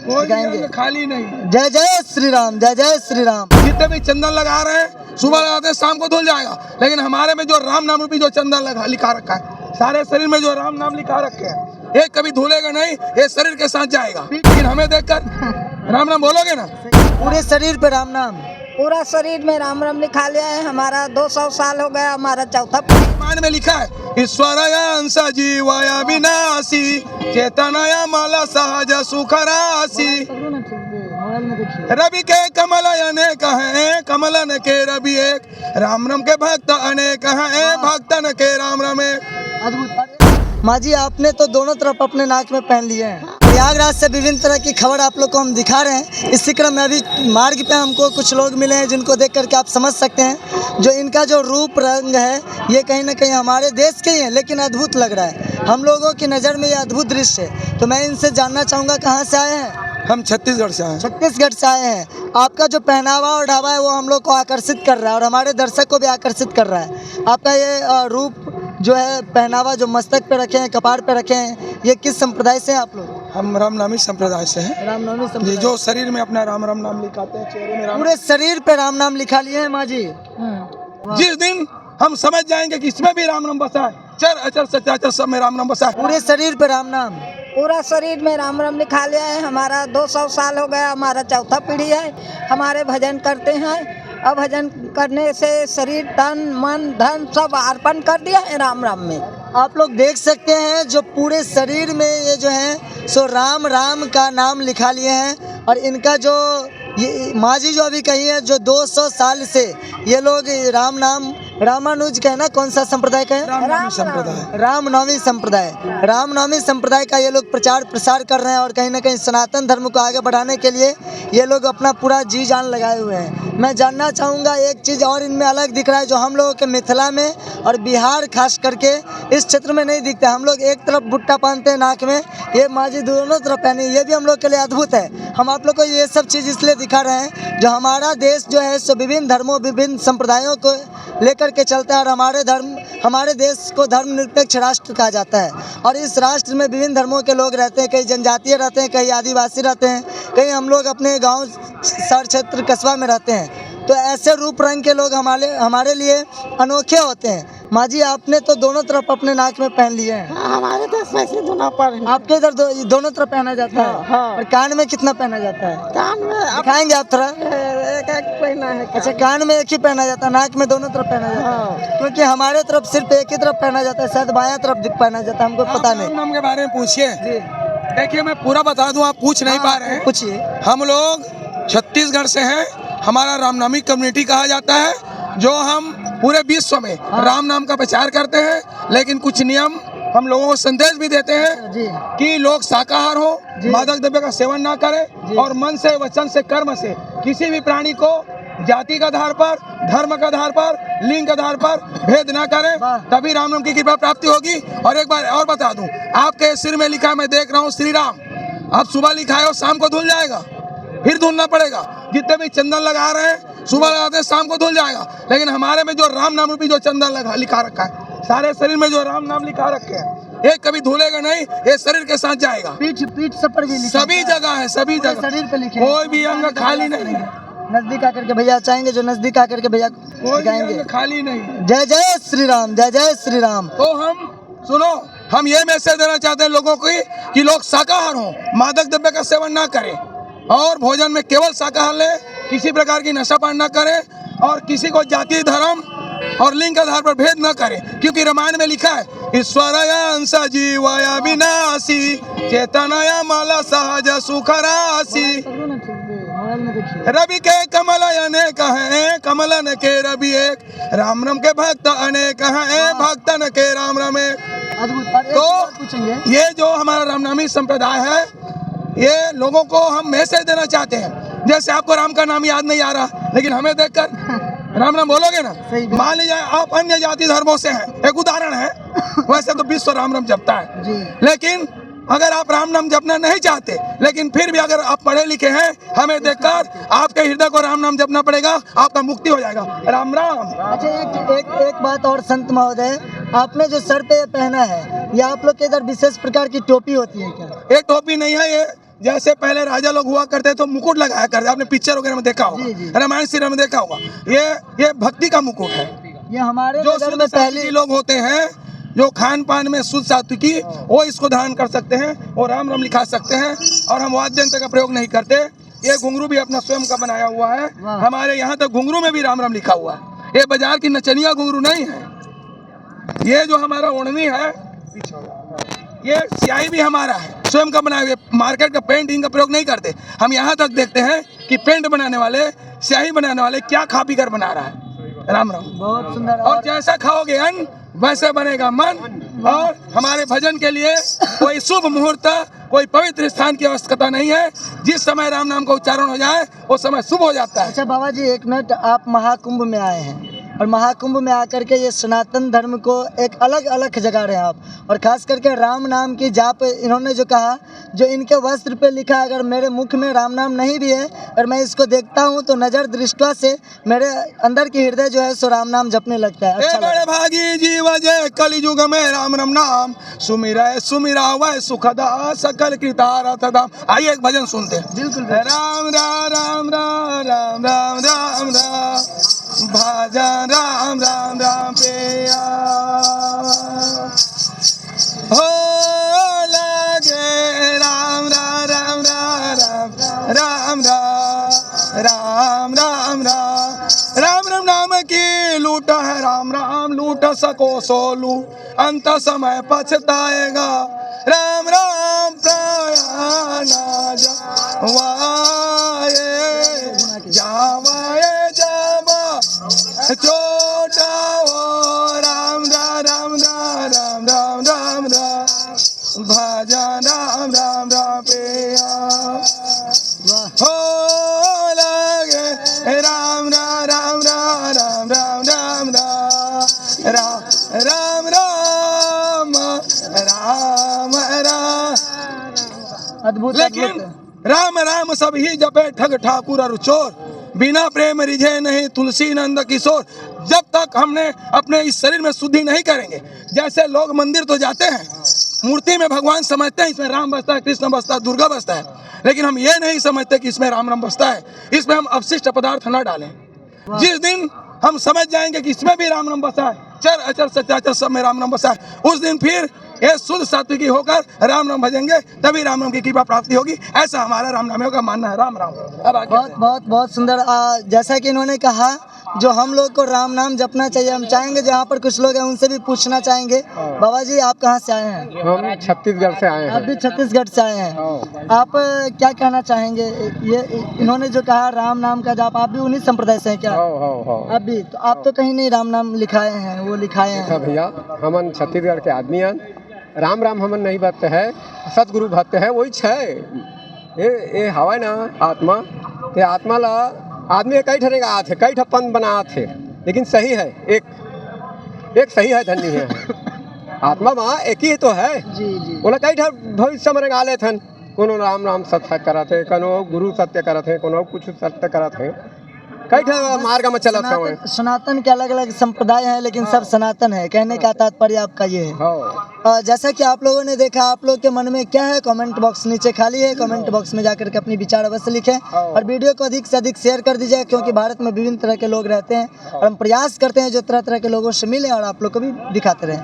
दिखाएंगे। खाली नहीं। जय जय श्री राम, जय जय श्री राम। जितने भी चंदन लगा रहे हैं सुबह लगाते हैं शाम को धुल जाएगा, लेकिन हमारे में जो राम नाम रूपी जो चंदन लगा लिखा रखा है, सारे शरीर में जो राम नाम लिखा रखे हैं, एक कभी धुलेगा नहीं, ये शरीर के साथ जाएगा। लेकिन हमें देखकर राम नाम बोलोगे ना, पूरे शरीर पे राम नाम, पूरा शरीर में राम राम लिखा लिया है। हमारा 200 साल हो गया, हमारा चौथा मान में लिखा है ईश्वरया अंश जीवाया विनाशी चेतनया माला सहज सुख राशि। रवि के कमल अनेक हैं, कमलन के रवि एक, राम राम के भक्त अनेक हैं, भक्तन के राम राम एक। अद्भुत। माँ जी आपने तो दोनों तरफ अपने नाक में पहन लिए हैं। प्रयागराज से विभिन्न तरह की खबर आप लोग को हम दिखा रहे हैं। इसी क्रम में अभी मार्ग पे हमको कुछ लोग मिले हैं जिनको देख करके आप समझ सकते हैं जो इनका जो रूप रंग है ये कहीं ना कहीं हमारे देश के ही है, लेकिन अद्भुत लग रहा है हम लोगों की नज़र में। ये अद्भुत दृश्य है। तो मैं इनसे जानना चाहूँगा कहाँ से आए हैं। हम छत्तीसगढ़ से आए। छत्तीसगढ़ से आए हैं। आपका जो पहनावा और ढाबा है वो हम लोग को आकर्षित कर रहा है और हमारे दर्शक को भी आकर्षित कर रहा है। आपका ये रूप जो है, पहनावा जो मस्तक पे रखे हैं, कपार पे रखे हैं, ये किस संप्रदाय से हैं आप लोग। हम रामनामी संप्रदाय से हैं। रामनामी ये संप्रदाय। जो शरीर में अपना राम राम नाम लिखाते हैं, चेहरे में राम। पूरे शरीर पे राम नाम लिखा लिए हैं माँ जी। जिस दिन हम समझ जाएंगे कि इसमें भी राम नाम बसा है, चर अचर सचराचर सब में राम नाम बसा है। पूरे शरीर पे राम नाम, पूरा शरीर में राम राम लिखा लिया है। हमारा 200 साल हो गया, हमारा चौथा पीढ़ी है। हमारे भजन करते हैं और भजन करने से शरीर तन मन धन सब अर्पण कर दिया है राम राम में। आप लोग देख सकते हैं जो पूरे शरीर में ये जो है सो राम राम का नाम लिखा लिए हैं। और इनका जो ये माँ जी जो अभी कही है जो 200 साल से ये लोग राम नाम, रामानुज का है ना, कौन सा संप्रदाय का है, रामनामी संप्रदाय। रामनवमी संप्रदाय, रामनवमी संप्रदाय का ये लोग प्रचार प्रसार कर रहे हैं। और कहीं ना कहीं सनातन धर्म को आगे बढ़ाने के लिए ये लोग अपना पूरा जी जान लगाए हुए हैं। मैं जानना चाहूँगा एक चीज़ और इनमें अलग दिख रहा है जो हम लोगों के मिथिला में और बिहार खास करके इस क्षेत्र में नहीं दिखता। हम लोग एक तरफ बुट्टा पहनते हैं नाक में, ये माँ जी दोनों तरफ पहने, ये भी हम लोग के लिए अद्भुत है। हम आप लोग को ये सब चीज़ इसलिए दिखा रहे हैं जो हमारा देश जो है सो विभिन्न धर्मों विभिन्न संप्रदायों को लेकर के चलता है। और हमारे देश को धर्मनिरपेक्ष राष्ट्र कहा जाता है। और इस राष्ट्र में विभिन्न धर्मों के लोग रहते हैं, कई जनजातीय रहते हैं, कई आदिवासी रहते हैं, कई हम लोग अपने गांव शहर क्षेत्र कस्बा में रहते हैं। तो ऐसे रूप रंग के लोग हमारे लिए अनोखे होते हैं। माँ जी आपने तो दोनों तरफ अपने नाक में पहन लिए हैं। हमारे देश में से दोनों पर आपके इधर दोनों तरफ पहना जाता है। हाँ। और कान में कितना पहना जाता है, कान में दिखाएंगे आप थोड़ा। एक एक पहना है। अच्छा, कान में एक ही पहना जाता है, नाक में दोनों तरफ पहना जाता है। क्योंकि हमारे तरफ सिर्फ एक ही तरफ पहना जाता है, शायद बायां तरफ पहना जाता है, हमको पता राम नहीं। नाम के बारे में पूछिए। जी देखिए मैं पूरा बता दूं, आप पूछ नहीं पा रहे हैं। पूछिए। हम लोग छत्तीसगढ़ से हैं। हमारा रामनामी कम्युनिटी कहा जाता है, जो हम पूरे विश्व में राम नाम का प्रचार करते हैं। लेकिन कुछ नियम हम लोगों को संदेश भी देते हैं जी कि लोग शाकाहार हो, मादक द्रव्य का सेवन ना करें और मन से, वचन से, कर्म से किसी भी प्राणी को जाति के आधार पर, धर्म के आधार पर, लिंग के आधार पर भेद ना करें, तभी राम नाम की कृपा प्राप्ति होगी। और एक बार और बता दूं, आपके सिर में लिखा है, मैं देख रहा हूँ श्री राम। अब सुबह लिखा है और शाम को धुल जाएगा, फिर धुलना पड़ेगा। जितने भी चंदन लगा रहे हैं सुबह लगाते हैं शाम को धुल जाएगा, लेकिन हमारे में जो राम नाम रूपी जो चंदन लिखा रखा है, सारे शरीर में जो राम नाम लिखा रखे हैं, एक कभी धुलेगा नहीं, ये शरीर के साथ जाएगा। पीठ सब पर भी लिखा सभी जगह है, सभी पूरे जगह शरीर पे लिखे, कोई भी अंग खाली नहीं है। नजदीक आकर के भैया चाहेंगे, जो नजदीक आकर के भैया कोई भी दिखाएंगे। अंग खाली नहीं। जय जय श्री राम, जय जय श्री राम। तो हम सुनो, हम ये मैसेज देना चाहते हैं लोगों को कि लोग शाकाहार हों, मादक द्रव्य का सेवन ना करें और भोजन में केवल शाकाहार लें, किसी प्रकार की नशा पान ना करें और किसी को जाति, धर्म और लिंग के आधार पर भेद न करें। क्योंकि रामायण में लिखा है ईश्वरया अंश जीवाया विनाशी चेतनया माला सहज सुख राशि। रवि के कमल अनेक हैं, कमलन के रवि एक, राम राम के भक्त अनेक हैं, भक्तन के राम राम एक। तो ये जो हमारा रामनामी संप्रदाय है, ये लोगों को हम मैसेज देना चाहते हैं। जैसे आपको राम का नाम याद नहीं आ रहा, लेकिन हमें देखकर राम नाम बोलोगे ना। मान लीजिए आप अन्य जाति धर्मों से हैं, एक उदाहरण है, वैसे तो विश्व राम नाम जपता है जी। लेकिन अगर आप राम नाम जपना नहीं चाहते, लेकिन फिर भी अगर आप पढ़े लिखे हैं, हमें देखकर आपके हृदय को राम नाम जपना पड़ेगा, आपका मुक्ति हो जाएगा। राम राम। अच्छा, एक बात और संत महोदय, आपने जो सर पे पहना है, ये आप लोग के इधर विशेष प्रकार की टोपी होती है क्या? ये टोपी नहीं है, ये जैसे पहले राजा लोग हुआ करते तो मुकुट लगाया करते, आपने पिक्चर वगैरह में देखा जी, जी। होगा, रामायण सीरियल में देखा होगा। ये भक्ति का मुकुट है। ये हमारे जो नगर शुद्ध में सात्विकी पहले लोग होते हैं, जो खान पान में शुद्ध सात्विकी, वो इसको धारण कर सकते हैं और राम राम लिखा सकते हैं। और हम वाद्य यंत्र का प्रयोग नहीं करते। ये घुंघरू भी अपना स्वयं का बनाया हुआ है। वाह। हमारे यहाँ तो घुंघरू में भी राम राम लिखा हुआ है। ये बाजार की नचनिया घुंघरू नहीं है। ये जो हमारा ओढ़नी है, ये स्याही भी हमारा है, स्वयं का बनाया हुआ। मार्केट का पेंटिंग का प्रयोग नहीं करते। हम यहाँ तक देखते हैं कि पेंट बनाने वाले, स्याही बनाने वाले क्या खा पी कर बना रहा है। राम राम। बहुत सुंदर। और जैसा खाओगे अन्न वैसे बनेगा मन। और हमारे भजन के लिए कोई शुभ मुहूर्त, कोई पवित्र स्थान की आवश्यकता नहीं है। जिस समय राम नाम का उच्चारण हो जाए वो समय शुभ हो जाता है। अच्छा बाबा जी, एक मिनट, आप महाकुंभ में आए हैं और महाकुंभ में आकर के ये सनातन धर्म को एक अलग अलग जगह रहे हैं आप, और खास करके राम नाम की जाप इन्होंने जो कहा, जो इनके वस्त्र पे लिखा, अगर मेरे मुख में राम नाम नहीं भी है और मैं इसको देखता हूँ तो नजर दृष्टवा से मेरे अंदर की हृदय जो है सो राम नाम जपने लगता है। अच्छा बड़े भागी जीव जय कलियुग में राम राम नाम सुमिरै सुमिरा वै सुखदा सकल कृतारथ धाम। आइए एक भजन सुनते हैं। बिल्कुल। राम राम राम राम राम राम राम राम भजन राम राम राम प्रिया हो लगे राम राम राम राम राम राम राम राम राम राम राम नाम की लूट है, राम राम लूट सको सो लू, अंत समय पछताएगा। राम राम प्रयाण जावाए जावा छोटा हो राम राम राम राम राम राम राम भजन राम राम राम प्रिया हो लगे राम राम राम राम राम राम राम राम राम राम राम राम। अद्भुत। लेकिन राम राम सब ही जपे ठग ठाकुर और चोर, बिना प्रेम रिझे नहीं तुलसी नंद किशोर। जब तक हमने अपने इस शरीर में शुद्धि नहीं करेंगे, जैसे लोग मंदिर तो जाते हैं, मूर्ति में भगवान समझते हैं इसमें राम बसता है, कृष्ण बसता है, दुर्गा बसता है, लेकिन हम ये नहीं समझते कि इसमें राम राम बसता है। इसमें हम अवशिष्ट पदार्थ न डालें। जिस दिन हम समझ जाएंगे कि इसमें भी राम नाम बसा है, चर अचर सचराचर सब में राम नाम बसा है, उस दिन फिर ये शुद्ध सात्विकी होकर राम नाम भजेंगे, तभी राम नाम की कृपा प्राप्ति होगी। ऐसा हमारा राम नामियों का मानना है। राम राम। अब आगे बहुत बहुत बहुत सुंदर। जैसा कि इन्होंने कहा, जो हम लोग को राम नाम जपना चाहिए। हम चाहेंगे जहाँ पर कुछ लोग हैं उनसे भी पूछना चाहेंगे। बाबा जी, आप कहाँ से आए हैं? हम छत्तीसगढ़ से आए आप हैं। भी छत्तीसगढ़ से आए हैं। आप क्या कहना चाहेंगे? ये इन्होंने जो कहा राम नाम का जाप, आप भी उन्हीं संप्रदाय से हैं क्या? हो आप भी तो, आप तो कहीं नहीं राम नाम लिखाए हैं, वो लिखाए हैं। भैया, हमन छत्तीसगढ़ के आदमी हैं। राम राम हमन नहीं भक्त है, सतगुरु भक्त है। वही छे ये हवा ना आत्मा, ये आत्मा ला आदमी कई ठनेगा आथे, कई ठप्पन बना थे, लेकिन सही है एक सही है, धन्य है आत्मा माँ एक ही तो है। जी जी। बोला कई ठा भविष्य में रंगा ले थन, कोनो राम राम सत्य करत है, कोनो गुरु सत्य करत है, कोनो कुछ सत्य करत है, कई ठा मार्ग में चलत है। सनातन के अलग अलग संप्रदाय हैं, लेकिन सब सनातन है। कहने का तात्पर्य आपका ये है। जैसा कि आप लोगों ने देखा, आप लोग के मन में क्या है, कमेंट बॉक्स नीचे खाली है। कमेंट बॉक्स में जाकर के अपनी विचार अवश्य लिखें और वीडियो को अधिक से अधिक शेयर कर दीजिए, क्योंकि भारत में विभिन्न तरह के लोग रहते हैं और हम प्रयास करते हैं जो तरह तरह के लोगों से मिलें और आप लोग को भी दिखाते रहें।